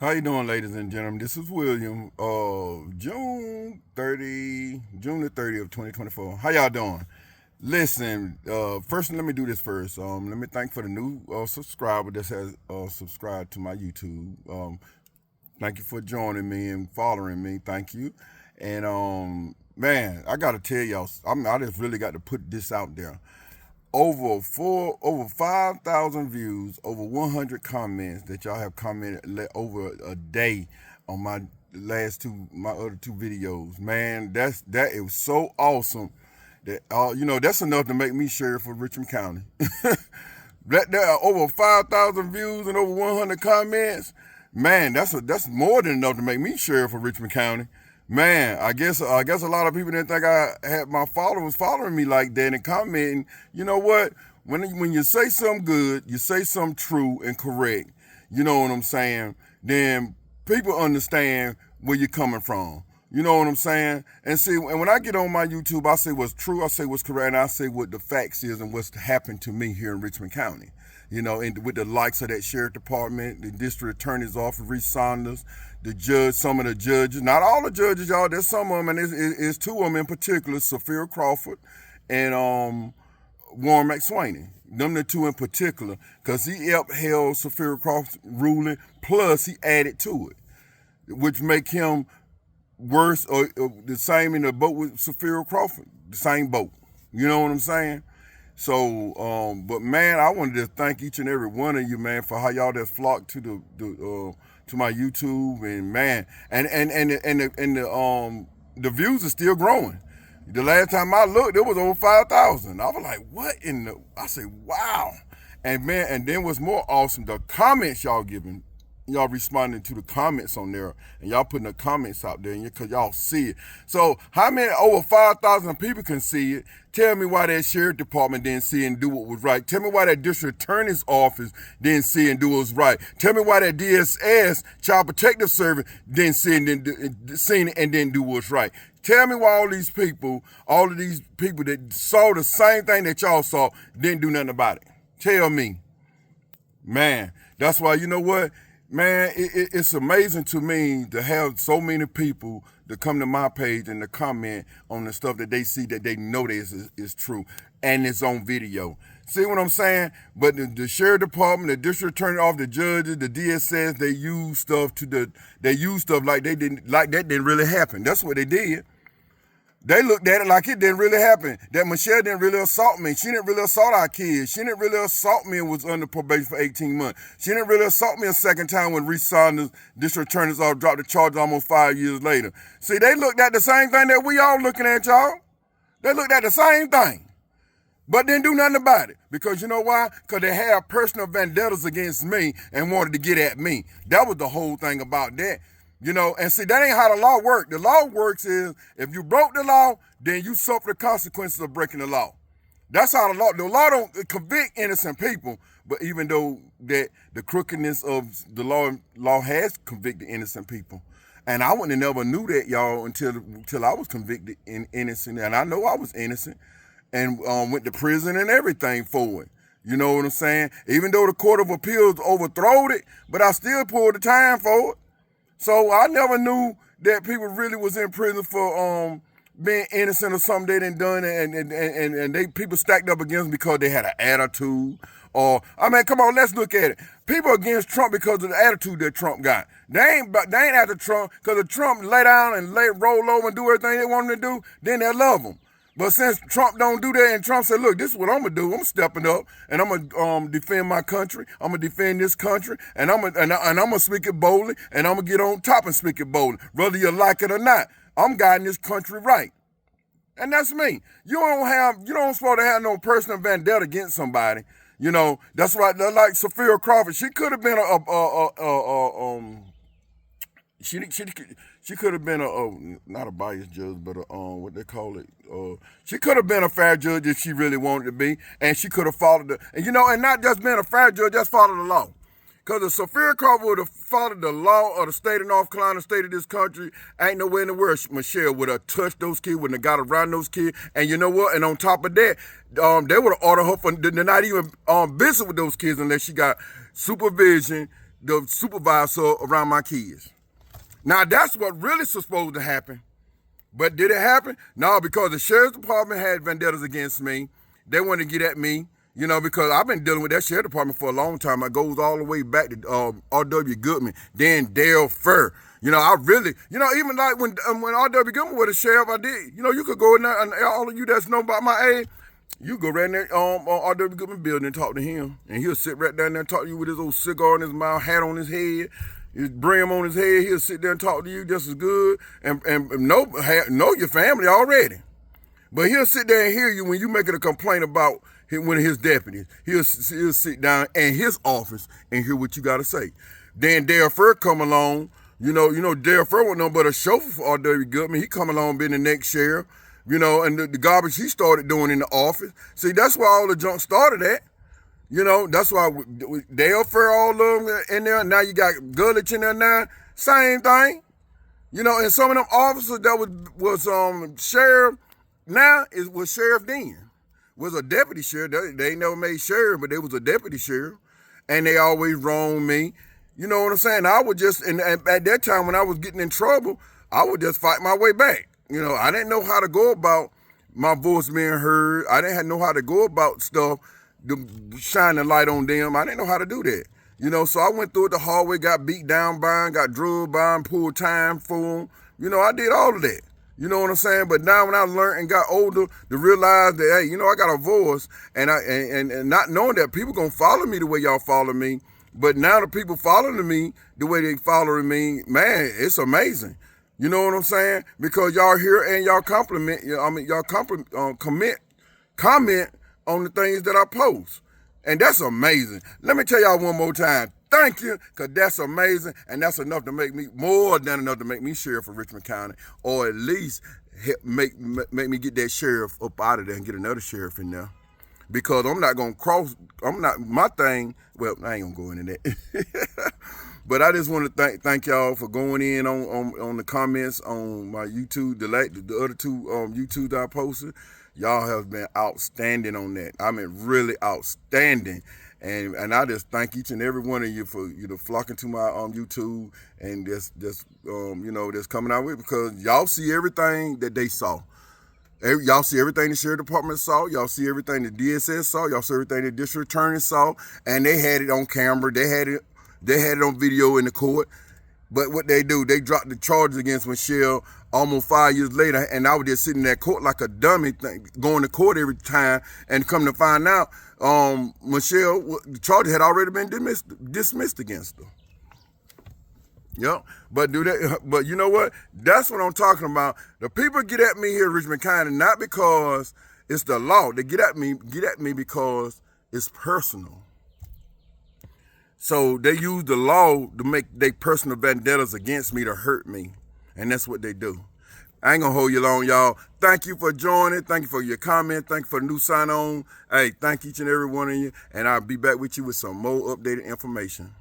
How you doing, ladies and gentlemen? This is William. June the 30th, 2024. How y'all doing? Listen, first let me do this first. Let me thank for the new subscriber that has subscribed to my YouTube. Thank you for joining me and following me. Thank you. And man, I gotta tell y'all, I just really got to put this out there. Over 5,000 views, over 100 comments that y'all have commented over a day on my other two videos. Man, that it was so awesome that that's enough to make me Sheriff of Richmond County. That there are over 5,000 views and over 100 comments. Man, that's more than enough to make me Sheriff of Richmond County. Man, I guess a lot of people didn't think I had my followers following me like that and commenting. You know what? When you say something good, you say something true and correct. You know what I'm saying? Then people understand where you're coming from. You know what I'm saying? And see, and when I get on my YouTube, I say what's true, I say what's correct, and I say what the facts is and what's happened to me here in Richmond County. You know, and with the likes of that sheriff department, the district attorney's office, Reese Saunders, the judge, some of the judges, not all the judges, y'all, there's some of them, and it's two of them in particular, Sophia Crawford and Warren McSwaney. Them the two in particular, because he upheld Sophia Crawford's ruling, plus he added to it, which make him worse or the same in the boat with Sophia Crawford, the same boat. You know what I'm saying? So, but man, I wanted to thank each and every one of you, man, for how y'all just flocked to to my YouTube, and man, and the views are still growing. The last time I looked, it was over 5,000. I was like, what in the? I said, wow, and man, and then what's more awesome, the comments y'all giving. Y'all responding to the comments on there, and y'all putting the comments out there, because y'all see it. So how many over 5,000 people can see it? Tell me why that sheriff department didn't see it and do what was right. Tell me why that district attorney's office didn't see it and do what was right. Tell me why that DSS, Child Protective Service, didn't see it and didn't do what's right. Tell me why all of these people that saw the same thing that y'all saw didn't do nothing about it. Tell me. Man, that's why, you know what? Man, it's amazing to me to have so many people to come to my page and to comment on the stuff that they see that they know that is true, and it's on video. See what I'm saying? But the sheriff department, the district attorney office, the judges, the DSS, they use stuff like that didn't really happen. That's what they did. They looked at it like it didn't really happen. That Michelle didn't really assault me. She didn't really assault our kids. She didn't really assault me and was under probation for 18 months. She didn't really assault me a second time when Reese Saunders, district attorney's office, dropped the charge almost 5 years later. See, they looked at the same thing that we all looking at, y'all. They looked at the same thing, but didn't do nothing about it. Because you know why? Because they had personal vendettas against me and wanted to get at me. That was the whole thing about that. You know, and see, that ain't how the law works. The law works is, if you broke the law, then you suffer the consequences of breaking the law. That's how the law don't convict innocent people, but even though that the crookedness of the law has convicted innocent people. And I wouldn't have never knew that, y'all, until I was convicted innocent. And I know I was innocent and went to prison and everything for it. You know what I'm saying? Even though the Court of Appeals overthrowed it, but I still pulled the time for it. So I never knew that people really was in prison for being innocent of something they didn't done, and people stacked up against them because they had an attitude. Or, I mean, come on, let's look at it. People against Trump because of the attitude that Trump got. They ain't after Trump because if Trump lay down and roll over and do everything they want him to do, then they love him. But since Trump don't do that, and Trump said, look, this is what I'm going to do. I'm stepping up, and I'm going to defend my country. I'm going to defend this country, and I'm going to speak it boldly, and I'm going to get on top and speak it boldly, whether you like it or not. I'm guiding this country right. And that's me. You don't supposed to have no personal vendetta against somebody. You know, that's why, like Sophia Crawford, she could have been she could have been not a biased judge, but what they call it. She could have been a fair judge if she really wanted to be, and she could have followed and not just being a fair judge, just follow the law. Because if Sophia Crawford would have followed the law of the state of North Carolina, state of this country, ain't nowhere in the world Michelle would have touched those kids, wouldn't have got around those kids. And you know what? And on top of that, they would have ordered her to not even visit with those kids unless she got supervision, the supervisor around my kids. Now, that's what really supposed to happen. But did it happen? No, because the sheriff's department had vendettas against me. They wanted to get at me, you know, because I've been dealing with that sheriff department for a long time. It goes all the way back to R.W. Goodman, then Dale Fur. You know, I really, you know, even like when R.W. Goodman was a sheriff, I did, you know, you could go in there, and all of you that's know about my age, you go right in there on R.W. Goodman building and talk to him. And he'll sit right down there and talk to you with his old cigar in his mouth, hat on his head, his brim on his head. He'll sit there and talk to you just as good and know your family already. But he'll sit there and hear you when you making a complaint about one of his deputies. He'll sit down in his office and hear what you got to say. Then Dale Fur come along. You know, Dale Fur wasn't no but a chauffeur for R.W. Goodman. He come along being the next sheriff. You know, and the garbage he started doing in the office. See, that's where all the junk started at. You know, that's why Dale Fur all of them in there. Now you got Gullich in there now. Same thing. You know, and some of them officers that was sheriff now was sheriff then. Was a deputy sheriff. They never made sheriff, but they was a deputy sheriff. And they always wronged me. You know what I'm saying? I would just, and at that time when I was getting in trouble, I would just fight my way back. You know, I didn't know how to go about my voice being heard. I didn't know how to go about stuff, to shine the light on them. I didn't know how to do that. You know, so I went through it the hard way, got beat down by them, got drugged by them, pulled time for them. You know, I did all of that. You know what I'm saying? But now when I learned and got older to realize that, hey, you know, I got a voice, and and not knowing that people gonna follow me the way y'all follow me, but now the people following me the way they following me, man, it's amazing. You know what I'm saying? Because y'all here and y'all comment on the things that I post. And that's amazing. Let me tell y'all one more time. Thank you, because that's amazing. And that's enough to make me, more than enough to make me Sheriff of Richmond County, or at least make me get that sheriff up out of there and get another sheriff in there. Because I'm not going to my thing, well, I ain't going to go into that. But I just want to thank y'all for going in on the comments on my YouTube, the other two YouTubes I posted. Y'all have been outstanding on that. I mean, really outstanding. And I just thank each and every one of you for, you know, flocking to my YouTube and just you know, just coming out with it, because y'all see everything that they saw. Y'all see everything the Sheriff Department saw. Y'all see everything the DSS saw. Y'all see everything the District Attorney saw. And they had it on camera. They had it on video in the court. But what they do, they dropped the charges against Michelle almost 5 years later, and I was just sitting in that court like a dummy, going to court every time, and come to find out, Michelle, the charges had already been dismissed against her. Yep. But you know what? That's what I'm talking about. The people get at me here in Richmond County not because it's the law. They get at me because it's personal. So they use the law to make their personal vendettas against me to hurt me. And that's what they do. I ain't gonna hold you long, y'all. Thank you for joining. Thank you for your comment. Thank you for the new sign on. Hey, thank each and every one of you. And I'll be back with you with some more updated information.